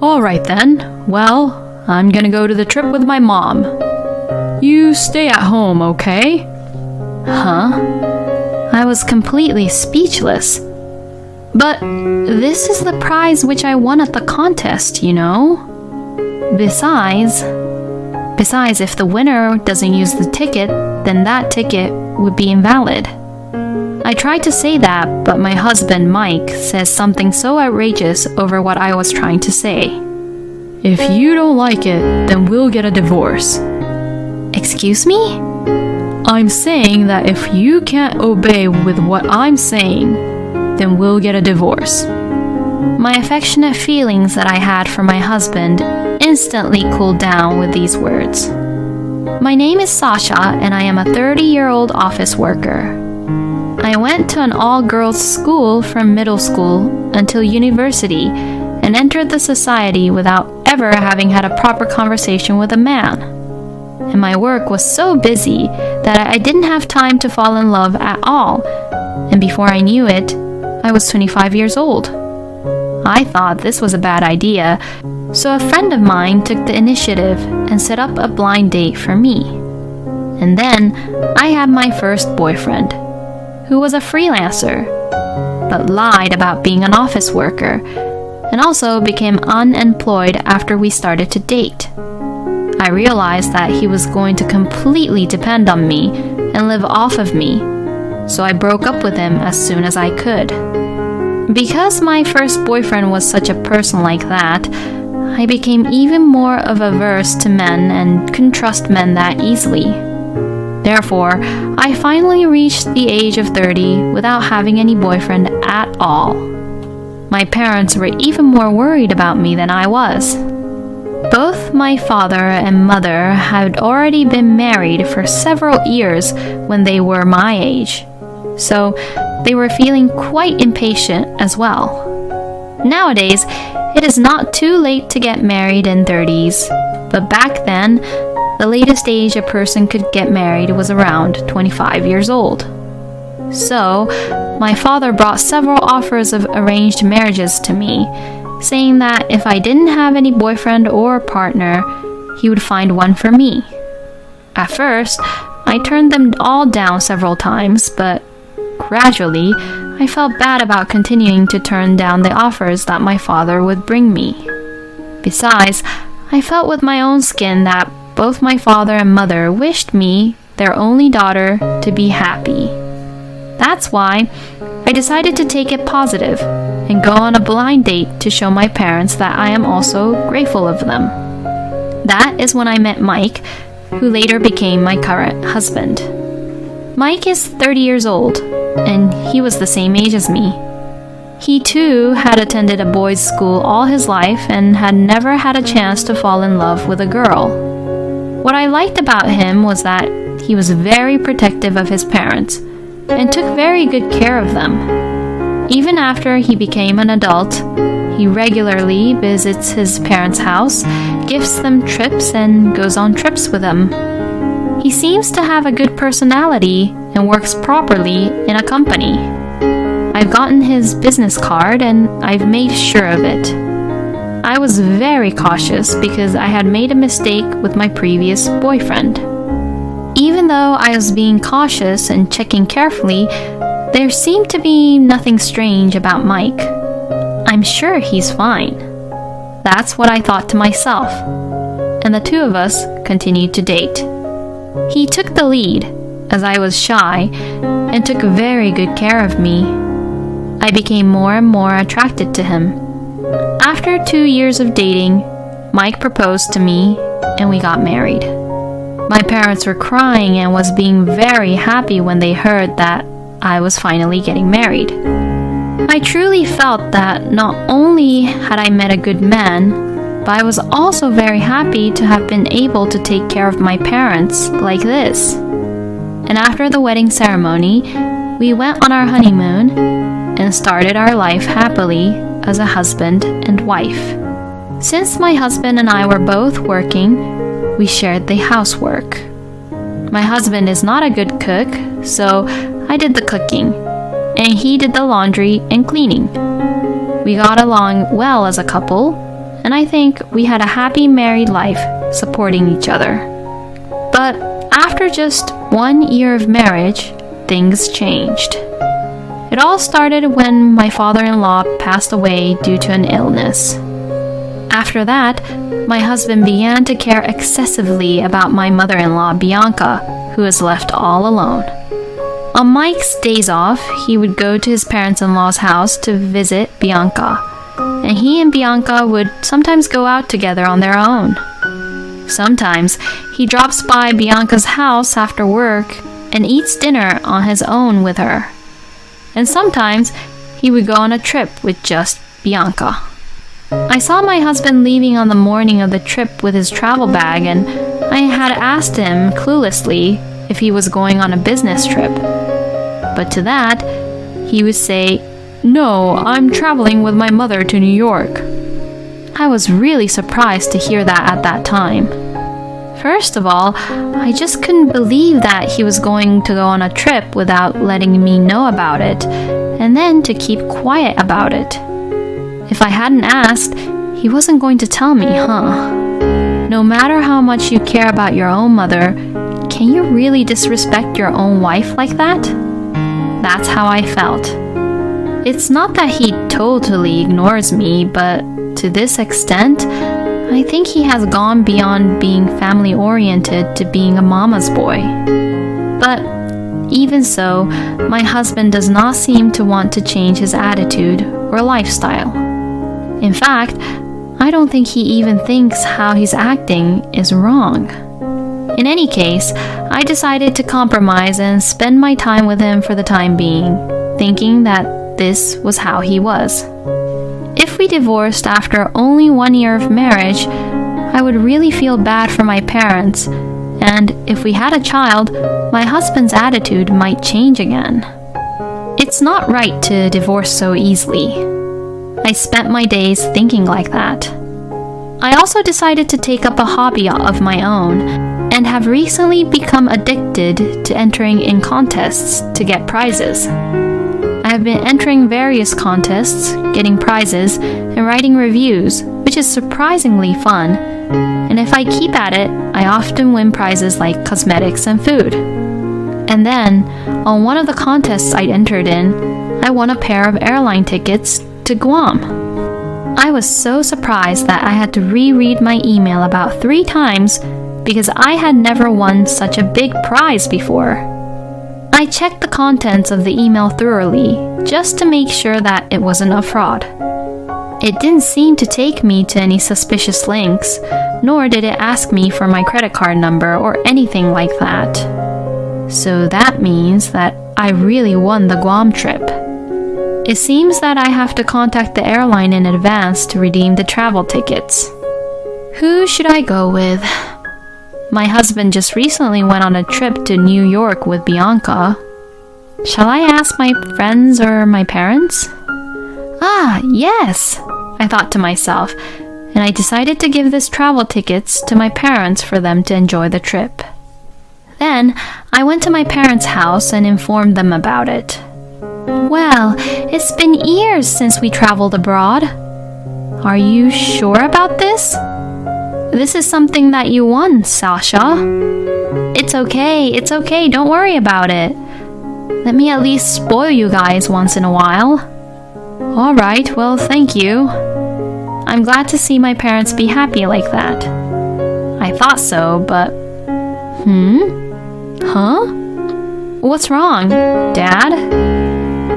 All right then. Well, I'm gonna go to the trip with my mom. You stay at home, okay? Huh? I was completely speechless. But this is the prize which I won at the contest, you know? Besides, if the winner doesn't use the ticket, then that ticket would be invalid. I tried to say that, but my husband, Mike, says something so outrageous over what I was trying to say. If you don't like it, then we'll get a divorce. Excuse me? I'm saying that if you can't obey with what I'm saying, then we'll get a divorce. My affectionate feelings that I had for my husband instantly cooled down with these words. My name is Sasha, and I am a 30-year-old office worker. I went to an all-girls school from middle school until university and entered the society without ever having had a proper conversation with a man. And my work was so busy that I didn't have time to fall in love at all, and before I knew it, I was 25 years old. I thought this was a bad idea, so a friend of mine took the initiative and set up a blind date for me. And then I had my first boyfriend, who was a freelancer, but lied about being an office worker, and also became unemployed after we started to date. I realized that he was going to completely depend on me and live off of me, so I broke up with him as soon as I could. Because my first boyfriend was such a person like that, I became even more of averse to men and couldn't trust men that easily. Therefore, I finally reached the age of 30 without having any boyfriend at all. My parents were even more worried about me than I was. Both my father and mother had already been married for several years when they were my age, so they were feeling quite impatient as well. Nowadays, it is not too late to get married in 30s, but back then, the latest age a person could get married was around 25 years old. So, my father brought several offers of arranged marriages to me, saying that if I didn't have any boyfriend or partner, he would find one for me. At first, I turned them all down several times, but gradually, I felt bad about continuing to turn down the offers that my father would bring me. Besides, I felt with my own skin that both my father and mother wished me, their only daughter, to be happy. That's why I decided to take it positive and go on a blind date to show my parents that I am also grateful of them. That is when I met Mike, who later became my current husband. Mike is 30 years old, and he was the same age as me. He too had attended a boys' school all his life and had never had a chance to fall in love with a girl. What I liked about him was that he was very protective of his parents and took very good care of them. Even after he became an adult, he regularly visits his parents' house, gifts them trips, and goes on trips with them. He seems to have a good personality and works properly in a company. I've gotten his business card and I've made sure of it. I was very cautious because I had made a mistake with my previous boyfriend. Even though I was being cautious and checking carefully, there seemed to be nothing strange about Mike. I'm sure he's fine. That's what I thought to myself. And the two of us continued to date. He took the lead, as I was shy, and took very good care of me. I became more and more attracted to him. After 2 years of dating, Mike proposed to me, and we got married. My parents were crying and was being very happy when they heard that I was finally getting married. I truly felt that not only had I met a good man, but I was also very happy to have been able to take care of my parents like this. And after the wedding ceremony, we went on our honeymoon and started our life happily as a husband and wife. Since my husband and I were both working, we shared the housework. My husband is not a good cook, so I did the cooking, and he did the laundry and cleaning. We got along well as a couple, and I think we had a happy married life supporting each other. But after just 1 year of marriage, things changed. It all started when my father-in-law passed away due to an illness. After that, my husband began to care excessively about my mother-in-law, Bianca, who was left all alone. On Mike's days off, he would go to his parents-in-law's house to visit Bianca, and he and Bianca would sometimes go out together on their own. Sometimes he drops by Bianca's house after work and eats dinner on his own with her. And sometimes he would go on a trip with just Bianca. I saw my husband leaving on the morning of the trip with his travel bag, and I had asked him cluelessly if he was going on a business trip. But to that, he would say, "No, I'm traveling with my mother to New York." I was really surprised to hear that at that time. First of all, I just couldn't believe that he was going to go on a trip without letting me know about it, and then to keep quiet about it. If I hadn't asked, he wasn't going to tell me, huh? No matter how much you care about your own mother, can you really disrespect your own wife like that? That's how I felt. It's not that he totally ignores me, but to this extent, I think he has gone beyond being family-oriented to being a mama's boy. But even so, my husband does not seem to want to change his attitude or lifestyle. In fact, I don't think he even thinks how he's acting is wrong. In any case, I decided to compromise and spend my time with him for the time being, thinking that this was how he was. If we divorced after only 1 year of marriage, I would really feel bad for my parents, and if we had a child, my husband's attitude might change again. It's not right to divorce so easily. I spent my days thinking like that. I also decided to take up a hobby of my own, and have recently become addicted to entering in contests to get prizes. I have been entering various contests, getting prizes, and writing reviews, which is surprisingly fun. And if I keep at it, I often win prizes like cosmetics and food. And then, on one of the contests I entered in, I won a pair of airline tickets to Guam. I was so surprised that I had to reread my email about 3 times because I had never won such a big prize before. I checked the contents of the email thoroughly, just to make sure that it wasn't a fraud. It didn't seem to take me to any suspicious links, nor did it ask me for my credit card number or anything like that. So that means that I really won the Guam trip. It seems that I have to contact the airline in advance to redeem the travel tickets. Who should I go with? My husband just recently went on a trip to New York with Bianca. Shall I ask my friends or my parents? Ah, yes, I thought to myself, and I decided to give this travel tickets to my parents for them to enjoy the trip. Then I went to my parents' house and informed them about it. Well, it's been years since we traveled abroad. Are you sure about this? This is something that you won, Sasha. It's okay, don't worry about it. Let me at least spoil you guys once in a while. Alright, well, thank you. I'm glad to see my parents be happy like that. I thought so, but... Huh? What's wrong, Dad?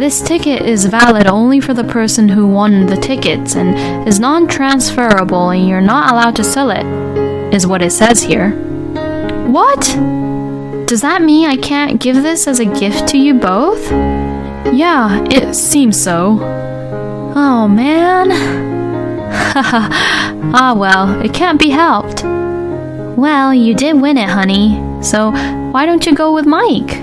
This ticket is valid only for the person who won the tickets and is non-transferable, and you're not allowed to sell it, is what it says here. What? Does that mean I can't give this as a gift to you both? Yeah, it seems so. Oh man. Ah well, it can't be helped. Well, you did win it, honey, so why don't you go with Mike?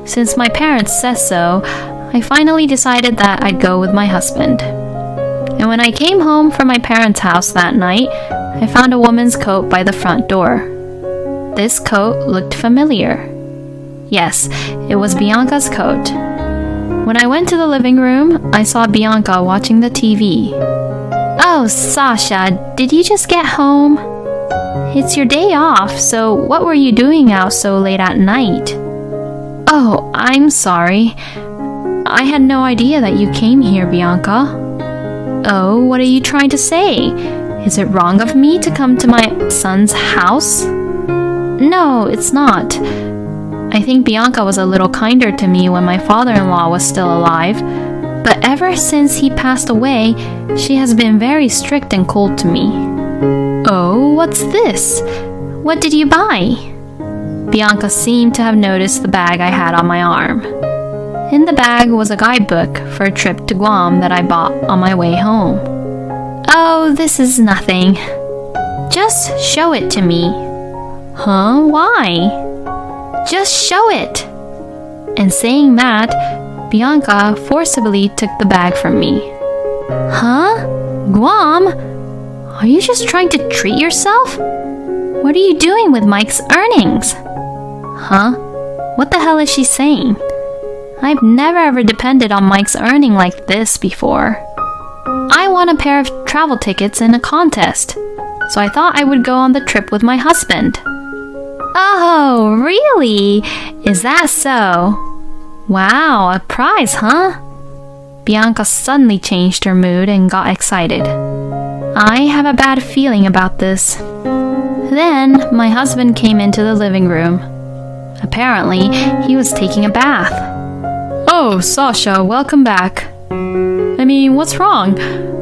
Since my parents said so, I finally decided that I'd go with my husband. And when I came home from my parents' house that night, I found a woman's coat by the front door. This coat looked familiar. Yes, it was Bianca's coat. When I went to the living room, I saw Bianca watching the TV. Oh, Sasha, did you just get home? It's your day off, so what were you doing out so late at night? Oh, I'm sorry. I had no idea that you came here, Bianca. Oh, what are you trying to say? Is it wrong of me to come to my son's house? No, it's not. I think Bianca was a little kinder to me when my father-in-law was still alive, but ever since he passed away, she has been very strict and cold to me. Oh, what's this? What did you buy? Bianca seemed to have noticed the bag I had on my arm. In the bag was a guidebook for a trip to Guam that I bought on my way home. Oh, this is nothing. Just show it to me. Huh? Why? Just show it. And saying that, Bianca forcibly took the bag from me. Huh? Guam? Are you just trying to treat yourself? What are you doing with Mike's earnings? Huh? What the hell is she saying? I've never ever depended on Mike's earning like this before. I won a pair of travel tickets in a contest, so I thought I would go on the trip with my husband. Oh, really? Is that so? Wow, a prize, huh? Bianca suddenly changed her mood and got excited. I have a bad feeling about this. Then my husband came into the living room. Apparently, he was taking a bath. Oh, Sasha, welcome back. I mean, what's wrong?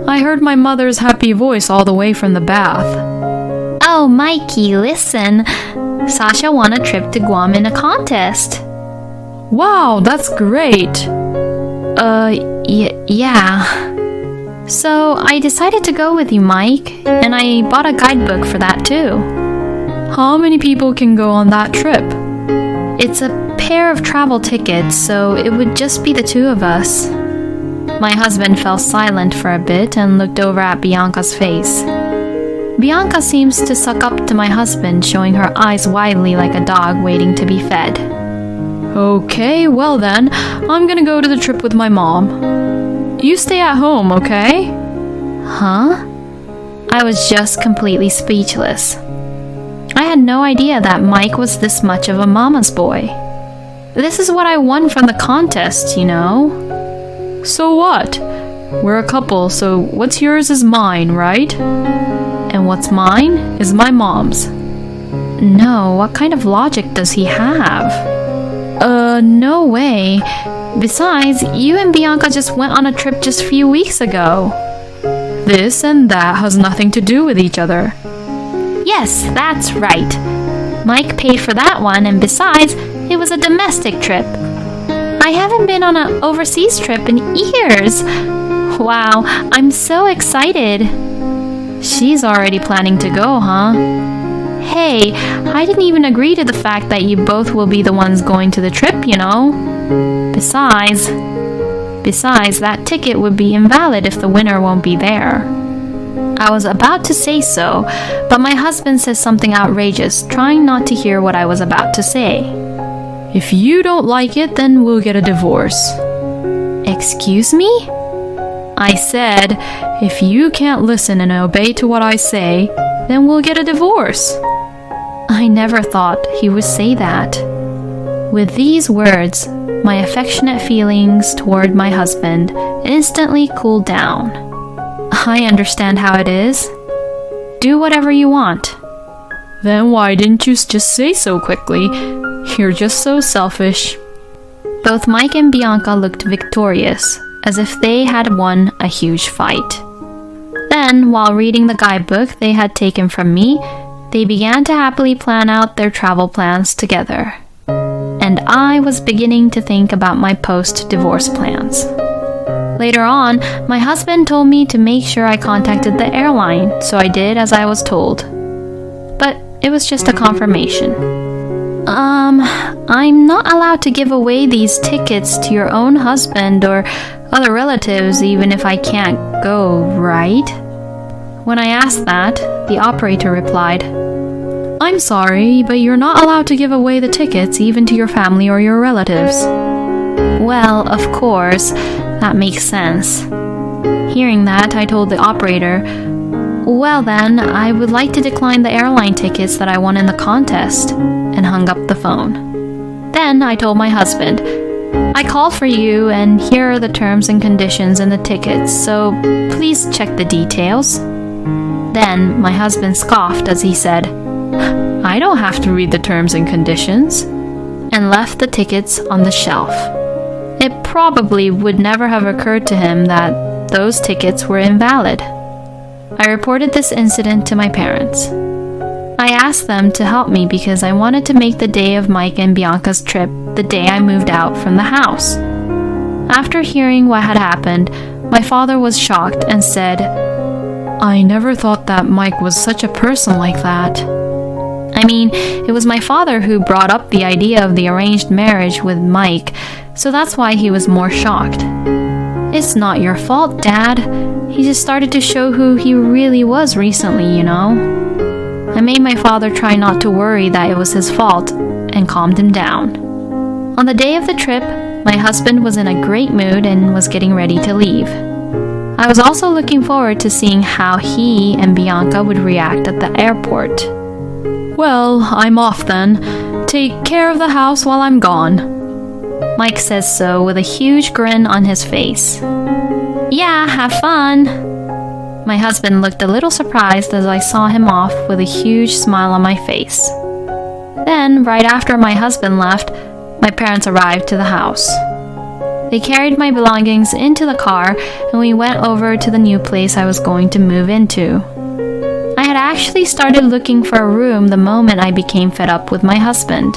I heard my mother's happy voice all the way from the bath. Oh, Mikey, listen. Sasha won a trip to Guam in a contest. Wow, that's great. Yeah. So I decided to go with you, Mike, and I bought a guidebook for that too. How many people can go on that trip? It's a pair of travel tickets, so it would just be the two of us. My husband fell silent for a bit and looked over at Bianca's face. Bianca seems to suck up to my husband, showing her eyes widely like a dog waiting to be fed. Okay, well then, I'm gonna go to the trip with my mom. You stay at home, okay? Huh? I was just completely speechless. I had no idea that Mike was this much of a mama's boy. This is what I won from the contest, you know. So what? We're a couple, so what's yours is mine, right? And what's mine is my mom's. No, what kind of logic does he have? No way. Besides, you and Bianca just went on a trip just a few weeks ago. This and that has nothing to do with each other. Yes, that's right. Mike paid for that one, and besides, it was a domestic trip. I haven't been on an overseas trip in years. Wow, I'm so excited. She's already planning to go, huh? Hey, I didn't even agree to the fact that you both will be the ones going to the trip, you know. Besides, that ticket would be invalid if the winner won't be there. I was about to say so, but my husband says something outrageous, trying not to hear what I was about to say. If you don't like it, then we'll get a divorce. Excuse me? I said, if you can't listen and obey to what I say, then we'll get a divorce. I never thought he would say that. With these words, my affectionate feelings toward my husband instantly cooled down. I understand how it is. Do whatever you want. Then why didn't you just say so quickly? You're just so selfish. Both Mike and Bianca looked victorious, as if they had won a huge fight. Then, while reading the guidebook they had taken from me, they began to happily plan out their travel plans together. And I was beginning to think about my post-divorce plans. Later on, my husband told me to make sure I contacted the airline, so I did as I was told. But it was just a confirmation. I'm not allowed to give away these tickets to your own husband or other relatives even if I can't go, right? When I asked that, the operator replied, I'm sorry, but you're not allowed to give away the tickets even to your family or your relatives. Well, of course, that makes sense. Hearing that, I told the operator, "Well then, I would like to decline the airline tickets that I won in the contest," and hung up the phone. Then I told my husband, "I called for you and here are the terms and conditions in the tickets, so please check the details." Then my husband scoffed as he said, "I don't have to read the terms and conditions," and left the tickets on the shelf. It probably would never have occurred to him that those tickets were invalid. I reported this incident to my parents. I asked them to help me because I wanted to make the day of Mike and Bianca's trip the day I moved out from the house. After hearing what had happened, my father was shocked and said, I never thought that Mike was such a person like that. I mean, it was my father who brought up the idea of the arranged marriage with Mike, so that's why he was more shocked. It's not your fault, Dad. He just started to show who he really was recently, you know. I made my father try not to worry that it was his fault and calmed him down. On the day of the trip, my husband was in a great mood and was getting ready to leave. I was also looking forward to seeing how he and Bianca would react at the airport. Well, I'm off then. Take care of the house while I'm gone. Mike says so with a huge grin on his face. Yeah, have fun. My husband looked a little surprised as I saw him off with a huge smile on my face. Then, right after my husband left, my parents arrived to the house. They carried my belongings into the car and we went over to the new place I was going to move into. I had actually started looking for a room the moment I became fed up with my husband.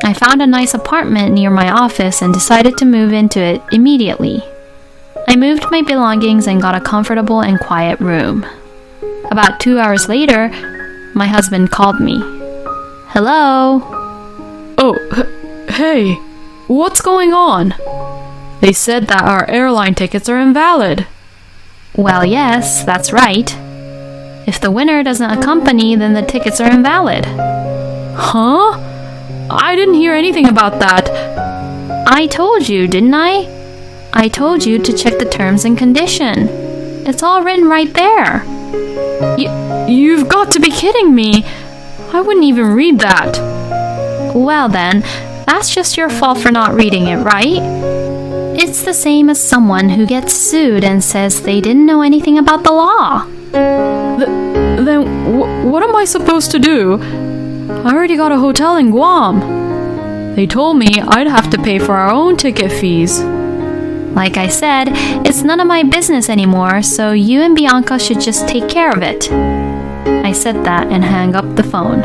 I found a nice apartment near my office and decided to move into it immediately. I moved my belongings and got a comfortable and quiet room. About 2 hours later, my husband called me. Hello? Oh, hey, what's going on? They said that our airline tickets are invalid. Well, yes, that's right. If the winner doesn't accompany, then the tickets are invalid. Huh? I didn't hear anything about that. I told you, didn't I? I told you to check the terms and condition. It's all written right there. You've got to be kidding me. I wouldn't even read that. Well then, that's just your fault for not reading it, right? It's the same as someone who gets sued and says they didn't know anything about the law. Then what am I supposed to do? I already got a hotel in Guam. They told me I'd have to pay for our own ticket fees. Like I said, it's none of my business anymore, so you and Bianca should just take care of it. I said that and hung up the phone.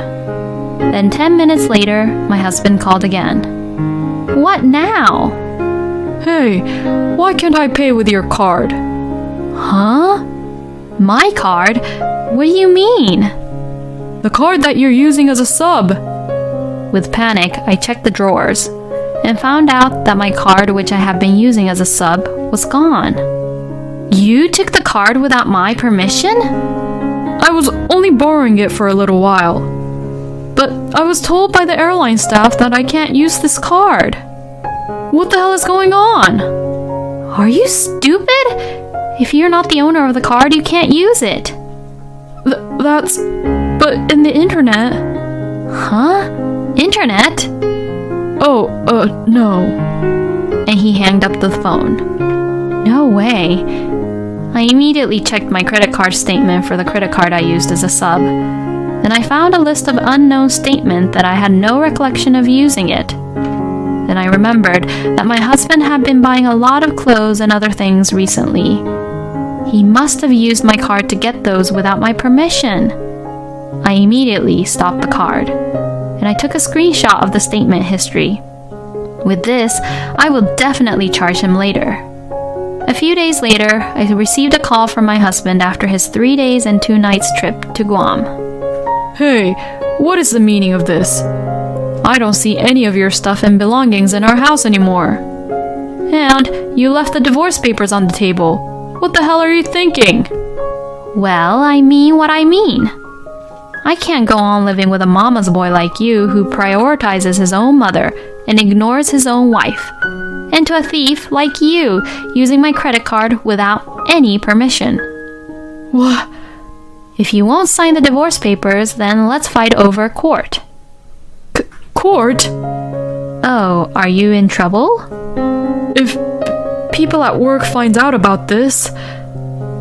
Then 10 minutes later, my husband called again. What now? Hey, why can't I pay with your card? Huh? My card? What do you mean? The card that you're using as a sub. With panic, I checked the drawers and found out that my card, which I have been using as a sub, was gone. You took the card without my permission? I was only borrowing it for a little while. But I was told by the airline staff that I can't use this card. What the hell is going on? Are you stupid? If you're not the owner of the card, you can't use it. But in the internet. Huh? Internet? Oh, no. And he hanged up the phone. No way. I immediately checked my credit card statement for the credit card I used as a sub. Then I found a list of unknown statement that I had no recollection of using it. Then I remembered that my husband had been buying a lot of clothes and other things recently. He must have used my card to get those without my permission. I immediately stopped the card, and I took a screenshot of the statement history. With this, I will definitely charge him later. A few days later, I received a call from my husband after his 3 days and 2 nights trip to Guam. Hey, what is the meaning of this? I don't see any of your stuff and belongings in our house anymore. And you left the divorce papers on the table. What the hell are you thinking? Well, I mean what I mean. I can't go on living with a mama's boy like you who prioritizes his own mother and ignores his own wife. And to a thief like you using my credit card without any permission. What? If you won't sign the divorce papers, then let's fight over court. Court? Oh, are you in trouble? If people at work finds out about this...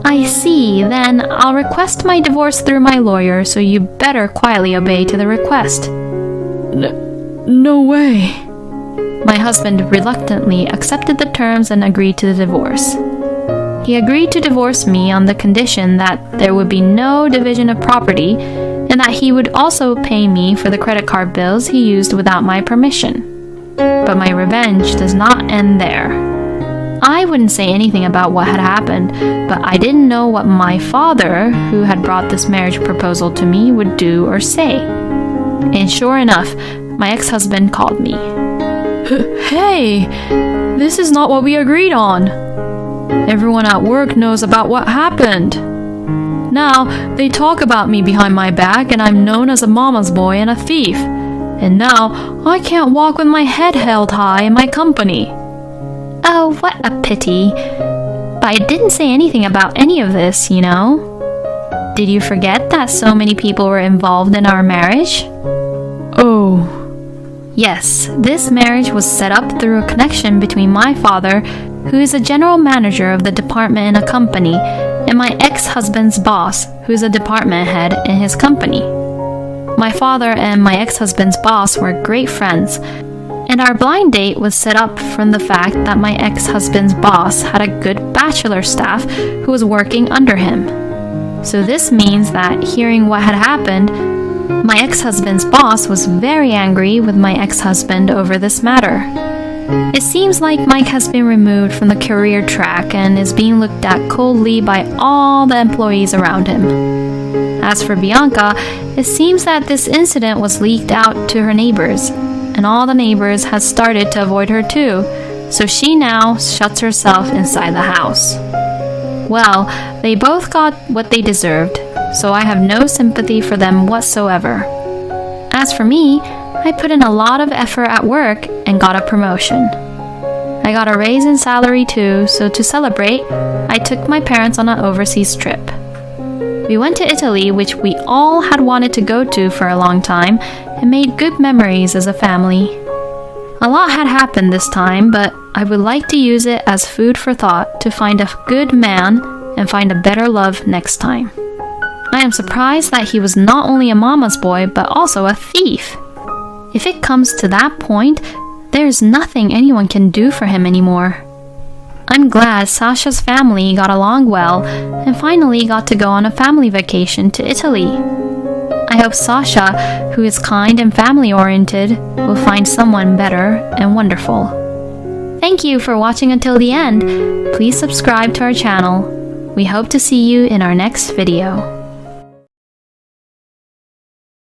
I see, then I'll request my divorce through my lawyer, so you better quietly obey to the request. No way. My husband reluctantly accepted the terms and agreed to the divorce. He agreed to divorce me on the condition that there would be no division of property and that he would also pay me for the credit card bills he used without my permission. But my revenge does not end there. I wouldn't say anything about what had happened, but I didn't know what my father, who had brought this marriage proposal to me, would do or say. And sure enough, my ex-husband called me. Hey, this is not what we agreed on. Everyone at work knows about what happened. Now, they talk about me behind my back and I'm known as a mama's boy and a thief. And now, I can't walk with my head held high in my company. Oh, what a pity. But I didn't say anything about any of this, you know. Did you forget that so many people were involved in our marriage? Oh. Yes, this marriage was set up through a connection between my father, who is a general manager of the department in a company, and my ex-husband's boss, who is a department head in his company. My father and my ex-husband's boss were great friends, and our blind date was set up from the fact that my ex-husband's boss had a good bachelor staff who was working under him. So this means that hearing what had happened, my ex-husband's boss was very angry with my ex-husband over this matter. It seems like Mike has been removed from the career track and is being looked at coldly by all the employees around him. As for Bianca, it seems that this incident was leaked out to her neighbors, and all the neighbors had started to avoid her too, so she now shuts herself inside the house. Well, they both got what they deserved, so I have no sympathy for them whatsoever. As for me, I put in a lot of effort at work and got a promotion. I got a raise in salary too, so to celebrate, I took my parents on an overseas trip. We went to Italy, which we all had wanted to go to for a long time, and made good memories as a family. A lot had happened this time, but I would like to use it as food for thought to find a good man and find a better love next time. I am surprised that he was not only a mama's boy, but also a thief. If it comes to that point, there's nothing anyone can do for him anymore. I'm glad Sasha's family got along well and finally got to go on a family vacation to Italy. I hope Sasha, who is kind and family-oriented, will find someone better and wonderful. Thank you for watching until the end. Please subscribe to our channel. We hope to see you in our next video.